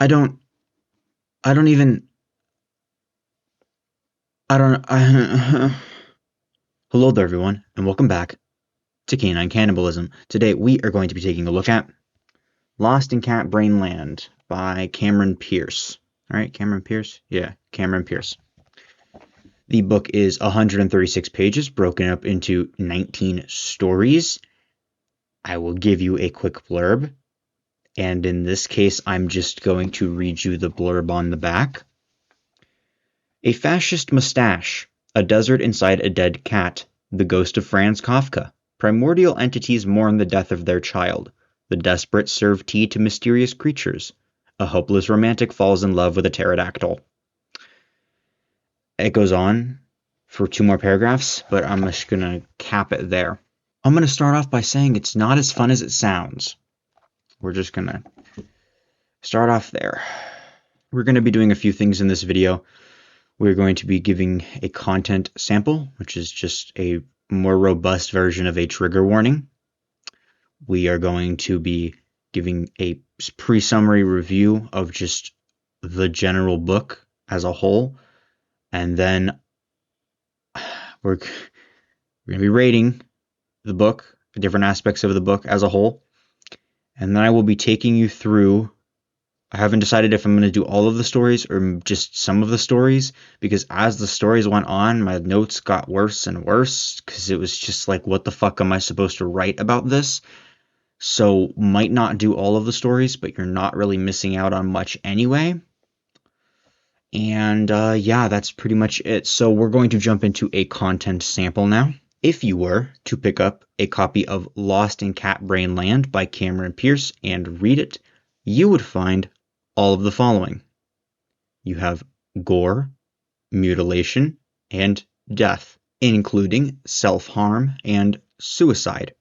I don't, I don't even, I don't, I, Hello there everyone, and welcome back to Canine Cannibalism. Today we are going to be taking a look at Lost in Cat Brain Land by Cameron Pierce. Alright, Cameron Pierce? Yeah, Cameron Pierce. The book is 136 pages, broken up into 19 stories. I will give you a quick blurb, and in this case I'm just going to read you the blurb on the back. A fascist mustache, a desert inside a dead cat, the ghost of Franz Kafka. Primordial entities mourn the death of their child. The desperate serve tea to mysterious creatures. A hopeless romantic falls in love with a pterodactyl. It goes on for 2 more paragraphs, but I'm just going to cap it there. I'm going to start off by saying it's not as fun as it sounds. We're just going to start off there. We're going to be doing a few things in this video. We're going to be giving a content sample, which is just a more robust version of a trigger warning. We are going to be giving a pre-summary review of just the general book as a whole. And then we're going to be rating the book, the different aspects of the book as a whole. And then I will be taking you through. I haven't decided if I'm going to do all of the stories or just some of the stories, because as the stories went on, my notes got worse and worse, because it was just like, what the fuck am I supposed to write about this? So might not do all of the stories, but you're not really missing out on much anyway. And yeah, that's pretty much it. So we're going to jump into a content sample now. If you were to pick up a copy of Lost in Cat Brain Land by Cameron Pierce and read it, you would find all of the following. You have gore, mutilation, and death, including self-harm and suicide.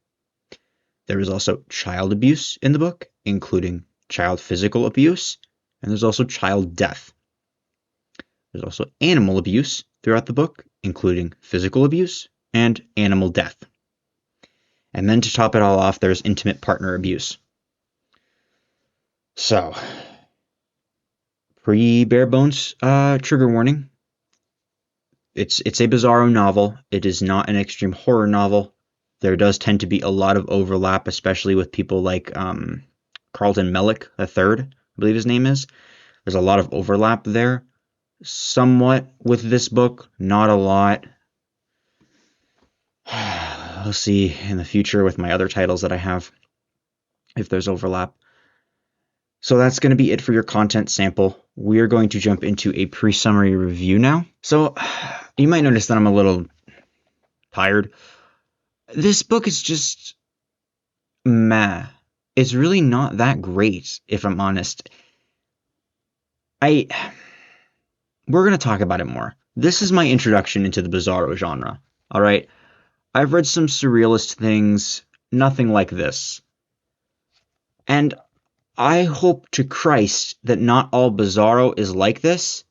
There is also child abuse in the book, including child physical abuse, and there's also child death. There's also animal abuse throughout the book, including physical abuse and animal death. And then to top it all off, there's intimate partner abuse. So, bare bones trigger warning. It's a Bizarro novel. It is not an extreme horror novel. There does tend to be a lot of overlap, especially with people like Carlton Mellick III, I believe his name is. There's a lot of overlap there. Somewhat with this book, not a lot. We'll see in the future with my other titles that I have if there's overlap. So that's going to be it for your content sample. We're going to jump into a pre-summary review now. So you might notice that I'm a little tired. This book is just meh. It's really not that great, if I'm honest. We're going to talk about it more. This is my introduction into the Bizarro genre. All right. I've read some surrealist things, nothing like this. And I hope to Christ that not all Bizarro is like this,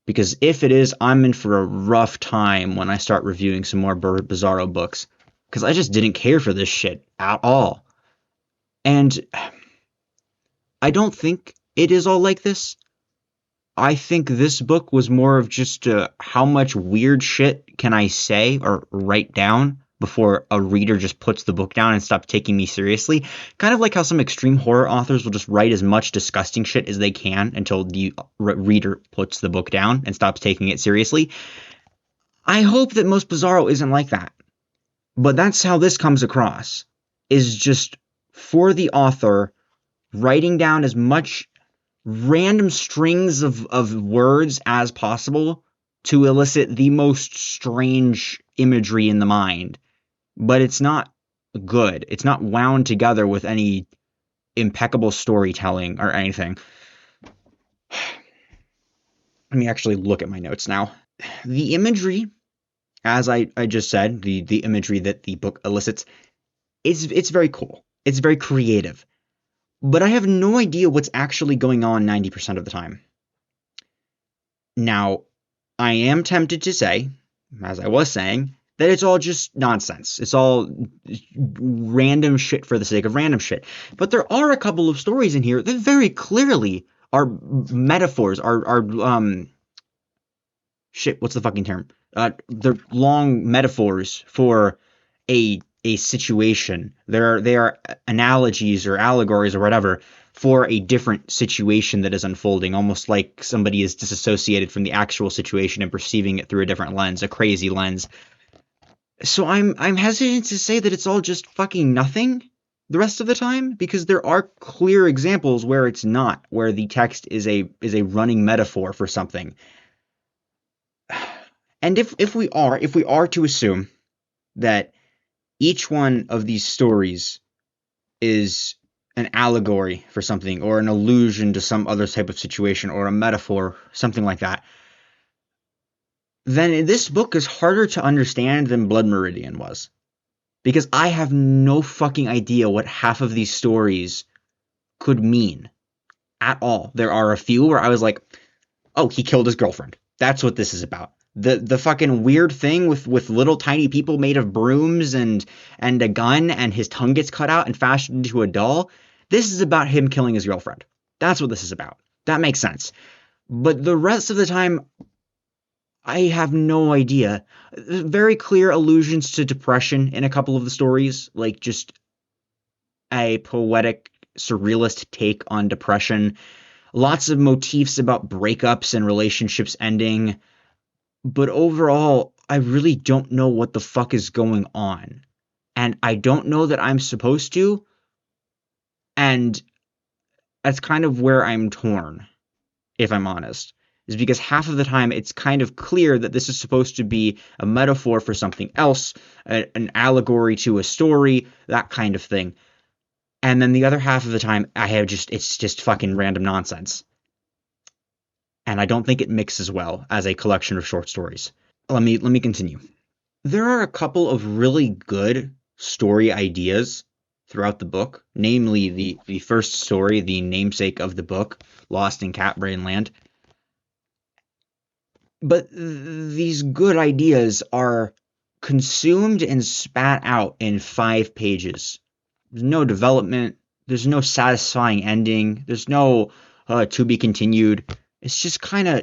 because if it is, I'm in for a rough time when I start reviewing some more Bizarro books, because I just didn't care for this shit at all. And I don't think it is all like this. I think this book was more of just how much weird shit can I say or write down before a reader just puts the book down and stops taking me seriously. Kind of like how some extreme horror authors will just write as much disgusting shit as they can until the reader puts the book down and stops taking it seriously. I hope that most Bizarro isn't like that. But that's how this comes across, is just for the author writing down as much random strings of words as possible to elicit the most strange imagery in the mind. But it's not good. It's not wound together with any impeccable storytelling or anything. Let me actually look at my notes now. The imagery, as I just said, the imagery that the book elicits, it's very cool. It's very creative. But I have no idea what's actually going on 90% of the time. Now, I am tempted to say, as I was saying, that it's all just nonsense. It's all random shit for the sake of random shit. But there are a couple of stories in here that very clearly are metaphors, are shit, what's the fucking term? They're long metaphors for a situation. They are analogies or allegories or whatever for a different situation that is unfolding, almost like somebody is disassociated from the actual situation and perceiving it through a different lens, a crazy lens. So I'm hesitant to say that it's all just fucking nothing the rest of the time, because there are clear examples where it's not, where the text is a running metaphor for something. And if we are to assume that each one of these stories is an allegory for something, or an allusion to some other type of situation, or a metaphor, something like that, then this book is harder to understand than Blood Meridian was. Because I have no fucking idea what half of these stories could mean at all. There are a few where I was like, oh, he killed his girlfriend. That's what this is about. The fucking weird thing with little tiny people made of brooms and a gun, and his tongue gets cut out and fashioned into a doll. This is about him killing his girlfriend. That's what this is about. That makes sense. But the rest of the time, I have no idea. Very clear allusions to depression in a couple of the stories, like just a poetic, surrealist take on depression. Lots of motifs about breakups and relationships ending. But overall, I really don't know what the fuck is going on. And I don't know that I'm supposed to. And that's kind of where I'm torn, if I'm honest. Is because half of the time it's kind of clear that this is supposed to be a metaphor for something else, an allegory to a story, that kind of thing. And then the other half of the time it's just fucking random nonsense. And I don't think it mixes well as a collection of short stories. Let me continue. There are a couple of really good story ideas throughout the book, namely the first story, the namesake of the book, Lost in Catbrain Land. But these good ideas are consumed and spat out in 5 pages. There's no development. There's no satisfying ending. There's no to be continued. It's just kind of,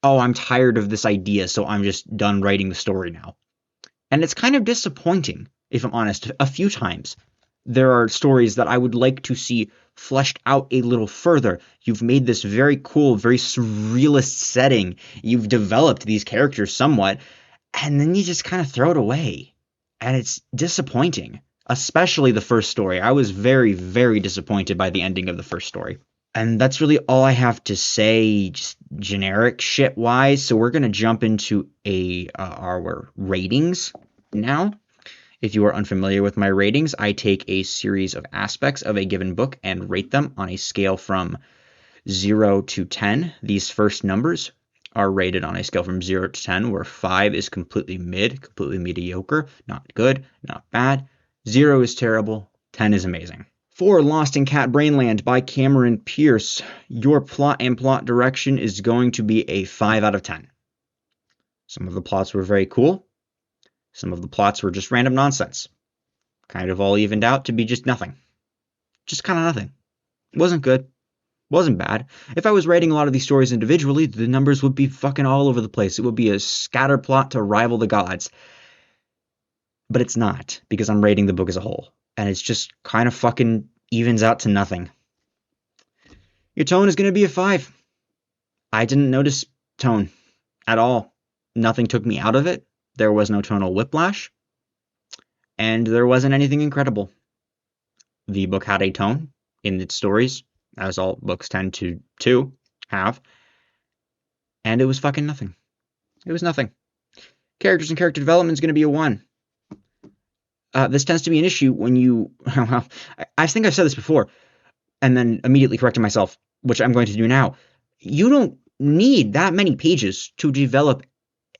oh, I'm tired of this idea, so I'm just done writing the story now. And it's kind of disappointing, if I'm honest. A few times, there are stories that I would like to see fleshed out a little further. You've made this very cool, very surrealist setting. You've developed these characters somewhat, and then you just kind of throw it away. And it's disappointing, especially the first story. I was very, very disappointed by the ending of the first story. And that's really all I have to say, just generic shit wise. So we're gonna jump into our ratings now. If you are unfamiliar with my ratings, I take a series of aspects of a given book and rate them on a scale from 0 to 10. These first numbers are rated on a scale from 0 to 10, where 5 is completely mid, completely mediocre, not good, not bad. 0 is terrible, 10 is amazing. For Lost in Cat Brainland by Cameron Pierce, your plot and plot direction is going to be a 5 out of 10. Some of the plots were very cool. Some of the plots were just random nonsense. Kind of all evened out to be just nothing. Just kind of nothing. Wasn't good. Wasn't bad. If I was writing a lot of these stories individually, the numbers would be fucking all over the place. It would be a scatter plot to rival the gods. But it's not, because I'm rating the book as a whole. And it's just kind of fucking evens out to nothing. Your tone is going to be a 5. I didn't notice tone at all. Nothing took me out of it. There was no tonal whiplash. And there wasn't anything incredible. The book had a tone in its stories, as all books tend to have. And it was fucking nothing. It was nothing. Characters and character development is going to be a 1. This tends to be an issue when you... Well, I think I've said this before, and then immediately corrected myself, which I'm going to do now. You don't need that many pages to develop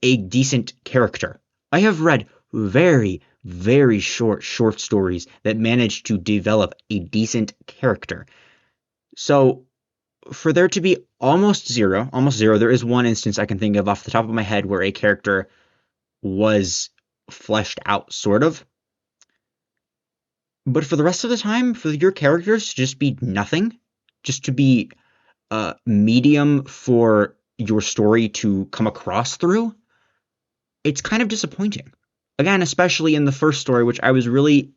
a decent character. I have read very, very short stories that manage to develop a decent character. So for there to be almost zero, there is one instance I can think of off the top of my head where a character was fleshed out, sort of. But for the rest of the time, for your characters to just be nothing, just to be a medium for your story to come across through, it's kind of disappointing. Again, especially in the first story, which I was really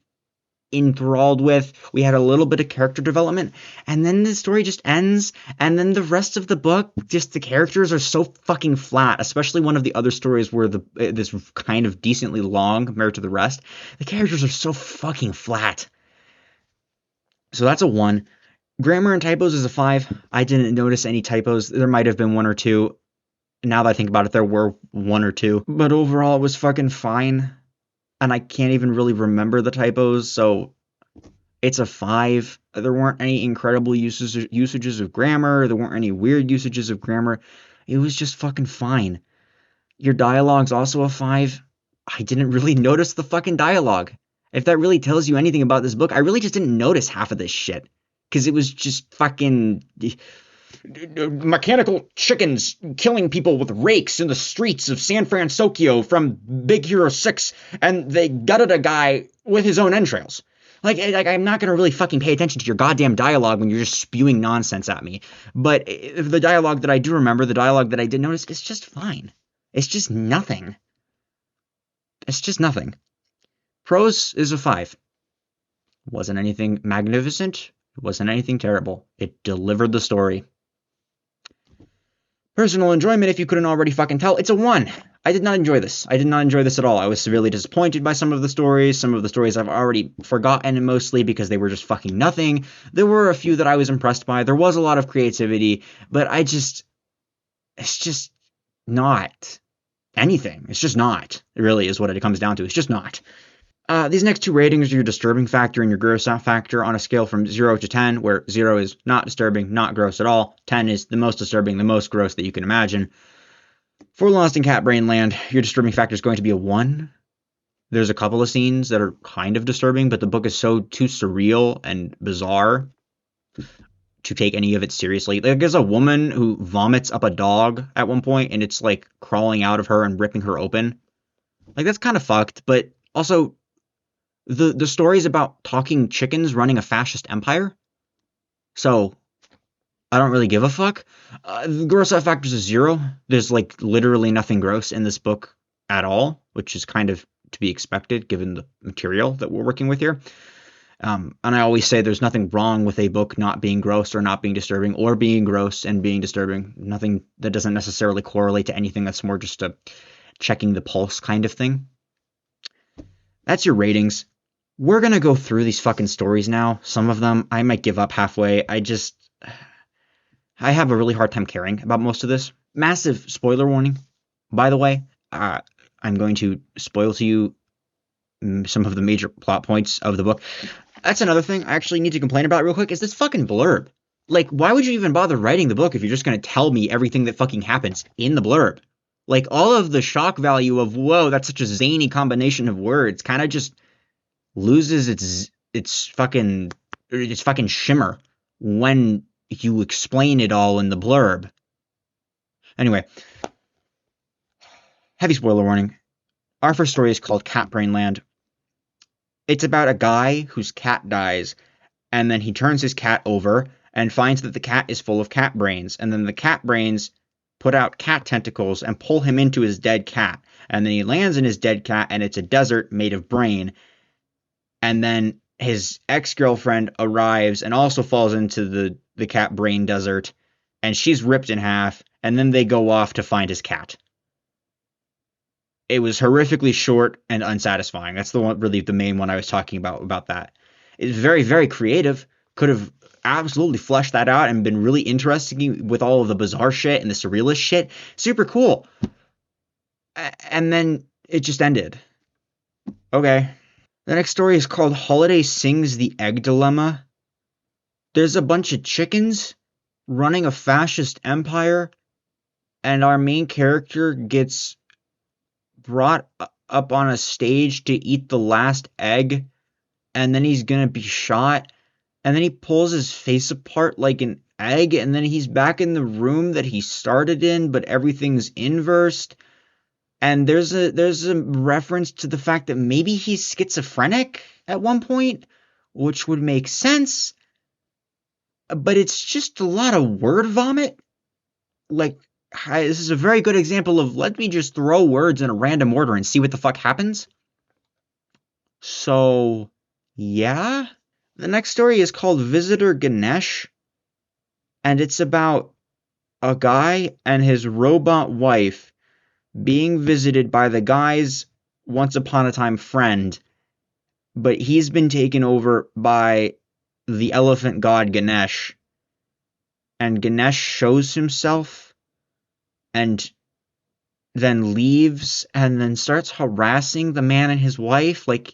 enthralled with. We had a little bit of character development, and then the story just ends, and then the rest of the book, just the characters are so fucking flat, especially one of the other stories where this kind of decently long compared to the rest. The characters are so fucking flat. So that's a 1. Grammar and typos is a 5. I didn't notice any typos. There might have been 1 or 2. Now that I think about it, there were 1 or 2. But overall, it was fucking fine. And I can't even really remember the typos, so it's a 5. There weren't any incredible usages of grammar. There weren't any weird usages of grammar. It was just fucking fine. Your dialogue's also a 5. I didn't really notice the fucking dialogue. If that really tells you anything about this book, I really just didn't notice half of this shit. Because it was just fucking mechanical chickens killing people with rakes in the streets of San Francisco from Big Hero 6, and they gutted a guy with his own entrails. Like I'm not going to really fucking pay attention to your goddamn dialogue when you're just spewing nonsense at me. But the dialogue that I do remember, the dialogue that I did notice, is just fine. It's just nothing. It's just nothing. Prose is a 5. Wasn't anything magnificent. It wasn't anything terrible. It delivered the story. Personal enjoyment, if you couldn't already fucking tell, it's a 1. I did not enjoy this. I did not enjoy this at all. I was severely disappointed by some of the stories. Some of the stories I've already forgotten, mostly because they were just fucking nothing. There were a few that I was impressed by. There was a lot of creativity, but it's just not anything. It's just not. It really is what it comes down to. It's just not. These next 2 ratings are your disturbing factor and your gross out factor on a scale from 0 to 10, where 0 is not disturbing, not gross at all. 10 is the most disturbing, the most gross that you can imagine. For Lost in Cat Brain Land, your disturbing factor is going to be a 1. There's a couple of scenes that are kind of disturbing, but the book is so too surreal and bizarre to take any of it seriously. Like, there's a woman who vomits up a dog at one point, and it's like crawling out of her and ripping her open. Like, that's kind of fucked, but also the story is about talking chickens running a fascist empire. So I don't really give a fuck. The gross out factor is a 0. There's like literally nothing gross in this book at all, which is kind of to be expected given the material that we're working with here. And I always say there's nothing wrong with a book not being gross or not being disturbing, or being gross and being disturbing. Nothing that doesn't necessarily correlate to anything. That's more just a checking the pulse kind of thing. That's your ratings. We're going to go through these fucking stories now. Some of them I might give up halfway. I have a really hard time caring about most of this. Massive spoiler warning, by the way. I'm going to spoil to you some of the major plot points of the book. That's another thing I actually need to complain about real quick, is this fucking blurb. Like, why would you even bother writing the book if you're just going to tell me everything that fucking happens in the blurb? Like, all of the shock value of, whoa, that's such a zany combination of words, kind of just loses its fucking shimmer when you explain it all in the blurb. Anyway, heavy spoiler warning. Our first story is called Cat Brain Land. It's about a guy whose cat dies, and then he turns his cat over and finds that the cat is full of cat brains, and then the cat brains put out cat tentacles and pull him into his dead cat, and then he lands in his dead cat, and it's a desert made of brain. And then his ex-girlfriend arrives and also falls into the cat brain desert, and she's ripped in half, and then they go off to find his cat. It was horrifically short and unsatisfying. That's the one, really the main one I was talking about that. It's very, very creative. Could have absolutely fleshed that out and been really interesting with all of the bizarre shit and the surrealist shit. Super cool. And then it just ended. Okay. The next story is called Holiday Sings the Egg Dilemma. There's a bunch of chickens running a fascist empire, and our main character gets brought up on a stage to eat the last egg, and then he's gonna be shot, and then he pulls his face apart like an egg, and then he's back in the room that he started in, but everything's inversed. And there's a reference to the fact that maybe he's schizophrenic at one point, which would make sense. but it's just a lot of word vomit. Like, this is a very good example of let me just throw words in a random order and see what the fuck happens. So, yeah. The next story is called Visitor Ganesh, and it's about a guy and his robot wife being visited by the guy's once upon a time friend, but he's been taken over by the elephant god Ganesh, and Ganesh shows himself and then leaves and then starts harassing the man and his wife. Like,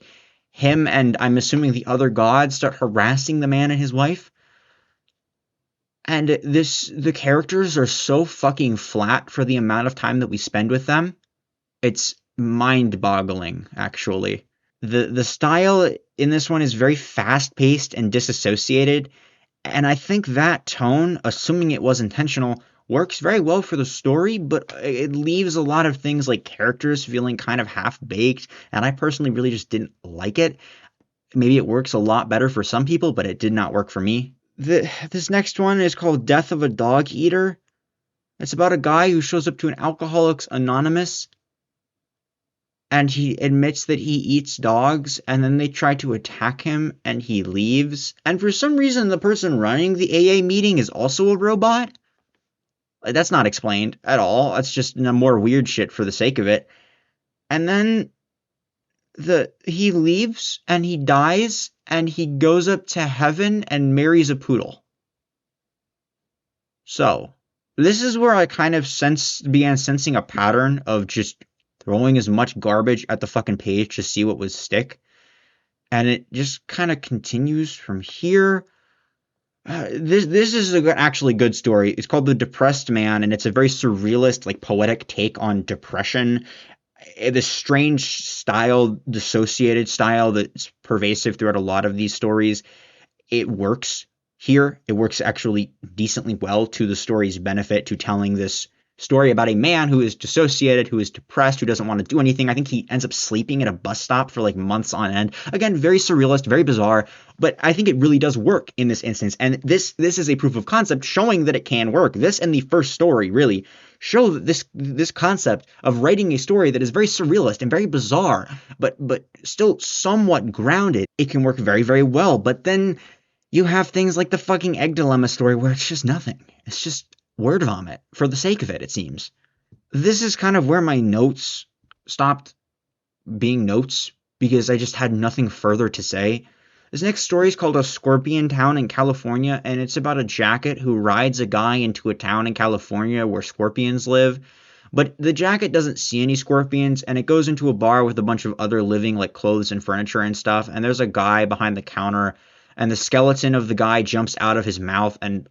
him and I'm assuming the other gods start harassing the man and his wife. And the characters are so fucking flat for the amount of time that we spend with them. It's mind-boggling, actually. The style in this one is very fast-paced and disassociated, and I think that tone, assuming it was intentional, works very well for the story, but it leaves a lot of things like characters feeling kind of half-baked, and I personally really just didn't like it. Maybe it works a lot better for some people, but it did not work for me. This next one is called Death of a Dog Eater. It's about a guy who shows up to an Alcoholics Anonymous and he admits that he eats dogs, and then they try to attack him and he leaves. And for some reason, the person running the AA meeting is also a robot. Like, that's not explained at all. That's just more weird shit for the sake of it. And then he leaves and he dies and he goes up to heaven and marries a poodle. So, this is where I kind of began sensing a pattern of just throwing as much garbage at the fucking page to see what would stick. And it just kind of continues from here. This is actually good story. It's called The Depressed Man, and it's a very surrealist, like poetic take on depression. This strange style, dissociated style that's pervasive throughout a lot of these stories. It works here. It works actually decently well to the story's benefit, to telling this story about a man who is dissociated, who is depressed, who doesn't want to do anything. I think he ends up sleeping at a bus stop for like months on end. Again, very surrealist, very bizarre, but I think it really does work in this instance. And this is a proof of concept showing that it can work. This and the first story really show that this concept of writing a story that is very surrealist and very bizarre, but still somewhat grounded, it can work very, very well. But then you have things like the fucking egg dilemma story where it's just nothing. It's just word vomit for the sake of it, it seems. This is kind of where my notes stopped being notes because I just had nothing further to say. This next story is called A Scorpion Town in California, and it's about a jacket who rides a guy into a town in California where scorpions live. But the jacket doesn't see any scorpions, and it goes into a bar with a bunch of other living, like clothes and furniture and stuff, and there's a guy behind the counter, and the skeleton of the guy jumps out of his mouth and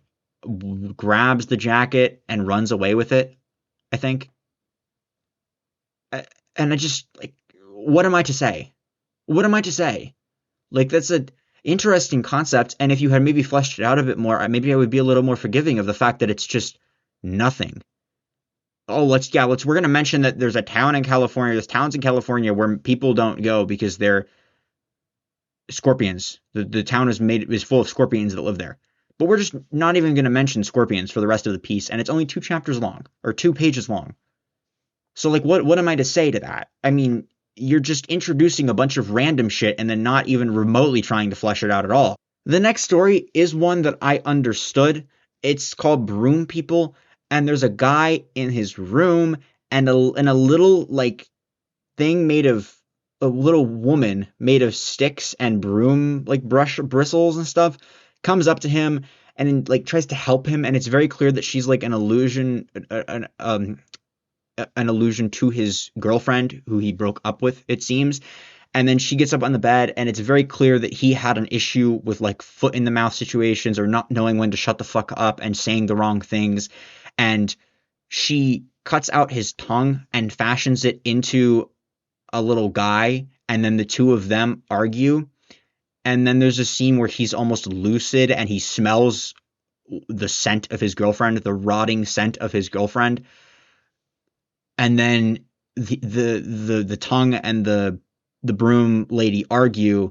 grabs the jacket and runs away with it, I think. And I just, like, what am I to say? What am I to say? Like, that's an interesting concept, and if you had maybe fleshed it out a bit more, maybe I would be a little more forgiving of the fact that it's just nothing. Oh, we're gonna mention that there's towns in California where people don't go because they're scorpions. The town is full of scorpions that live there. But we're just not even going to mention scorpions for the rest of the piece, and it's only 2 chapters long, or 2 pages long. So, like, what am I to say to that? I mean, you're just introducing a bunch of random shit and then not even remotely trying to flesh it out at all. The next story is one that I understood. It's called Broom People, and there's a guy in his room, and a little, like, thing made of a little woman made of sticks and broom, like, brush bristles and stuff, comes up to him and like tries to help him, and it's very clear that she's like an illusion to his girlfriend who he broke up with, it seems. And then she gets up on the bed, and it's very clear that he had an issue with like foot in the mouth situations, or not knowing when to shut the fuck up and saying the wrong things. And she cuts out his tongue and fashions it into a little guy, and then the two of them argue. And then there's a scene where he's almost lucid and he smells the scent of his girlfriend, the rotting scent of his girlfriend. And then the tongue and the broom lady argue,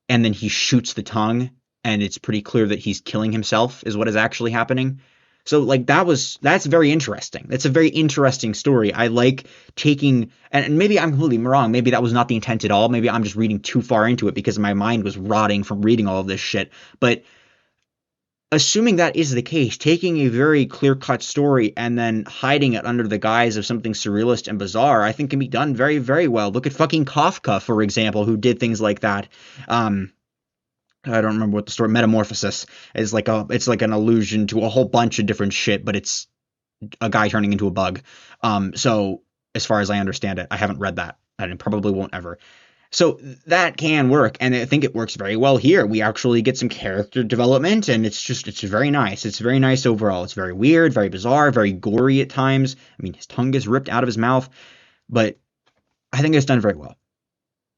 and then he shoots the tongue and it's pretty clear that he's killing himself is what is actually happening. So like that's very interesting. That's a very interesting story. I like taking, and maybe I'm completely wrong. Maybe that was not the intent at all. Maybe I'm just reading too far into it because my mind was rotting from reading all of this shit. But assuming that is the case, taking a very clear-cut story and then hiding it under the guise of something surrealist and bizarre, I think can be done very, very well. Look at fucking Kafka, for example, who did things like that. Um, I don't remember what the story. Metamorphosis is like it's like an allusion to a whole bunch of different shit, but it's a guy turning into a bug. So as far as I understand it, I haven't read that, and it probably won't ever. So that can work, and I think it works very well here. We actually get some character development, and it's very nice. It's very nice overall. It's very weird, very bizarre, very gory at times. I mean, his tongue is ripped out of his mouth, but I think it's done very well.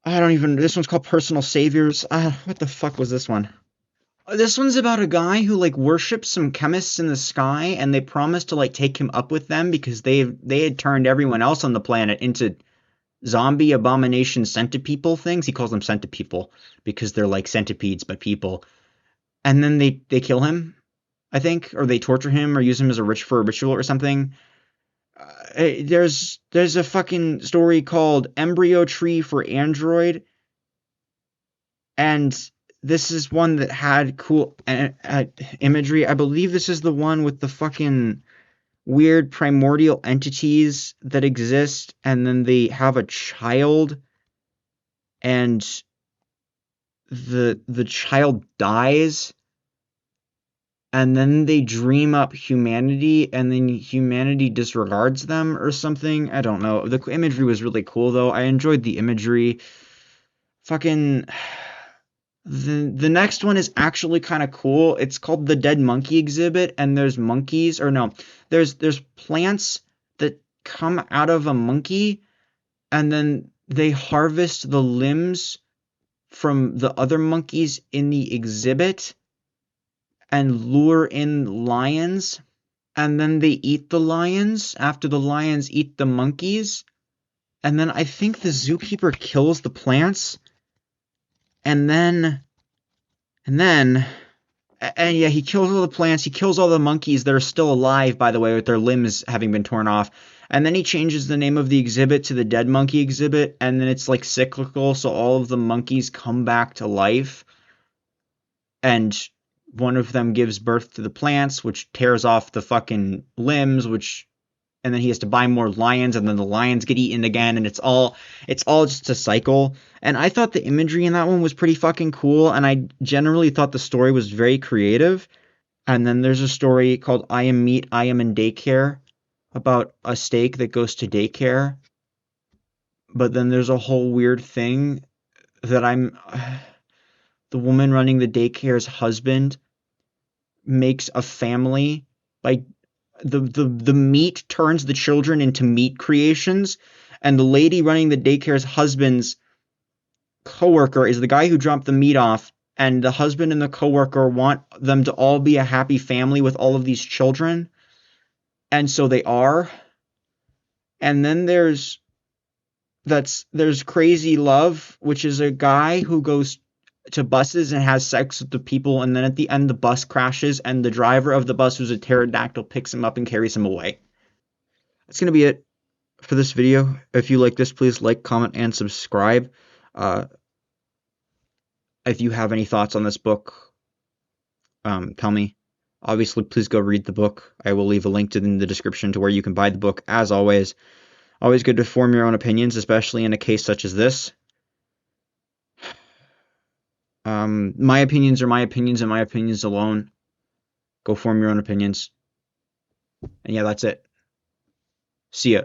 I don't even. This one's called Personal Saviors. What the fuck was this one? This one's about a guy who like worships some chemists in the sky, and they promise to like take him up with them because they had turned everyone else on the planet into zombie abomination centipeople things. He calls them centipeople because they're like centipedes but people. And then they kill him, I think, or they torture him or use him as for a ritual or something. There's a fucking story called Embryo Tree for Android, and this is one that had cool imagery. I believe this is the one with the fucking weird primordial entities that exist, and then they have a child, and the child dies, and then they dream up humanity, and then humanity disregards them or something. I don't know. The imagery was really cool though. I enjoyed the imagery. Fucking the next one is actually kind of cool. It's called the Dead Monkey Exhibit, and there's monkeys, or no, there's plants that come out of a monkey, and then they harvest the limbs from the other monkeys in the exhibit and lure in lions, and then they eat the lions after the lions eat the monkeys, and then I think the zookeeper kills the plants, and then and yeah, he kills all the plants. He kills all the monkeys that are still alive, by the way, with their limbs having been torn off. And then he changes the name of the exhibit to the Dead Monkey Exhibit, and then it's like cyclical, so all of the monkeys come back to life, and one of them gives birth to the plants, which tears off the fucking limbs, which and then he has to buy more lions, and then the lions get eaten again, and it's all just a cycle. And I thought the imagery in that one was pretty fucking cool, and I generally thought the story was very creative. And then there's a story called I Am Meat, I Am in Daycare, about a steak that goes to daycare. But then there's a whole weird thing that the woman running the daycare's husband makes a family by the meat turns the children into meat creations, and the lady running the daycare's husband's coworker is the guy who dropped the meat off, and the husband and the coworker want them to all be a happy family with all of these children, and so they are. And then there's Crazy Love, which is a guy who goes to buses and has sex with the people, and then at the end the bus crashes, and the driver of the bus, who's a pterodactyl, picks him up and carries him away. That's gonna be it for this video. If you like this, please like, comment, and subscribe. Uh, if you have any thoughts on this book, tell me. Obviously, please go read the book. I will leave a link in the description to where you can buy the book. As always, always good to form your own opinions, especially in a case such as this. My opinions are my opinions and my opinions alone. Go form your own opinions. And yeah, that's it. See ya.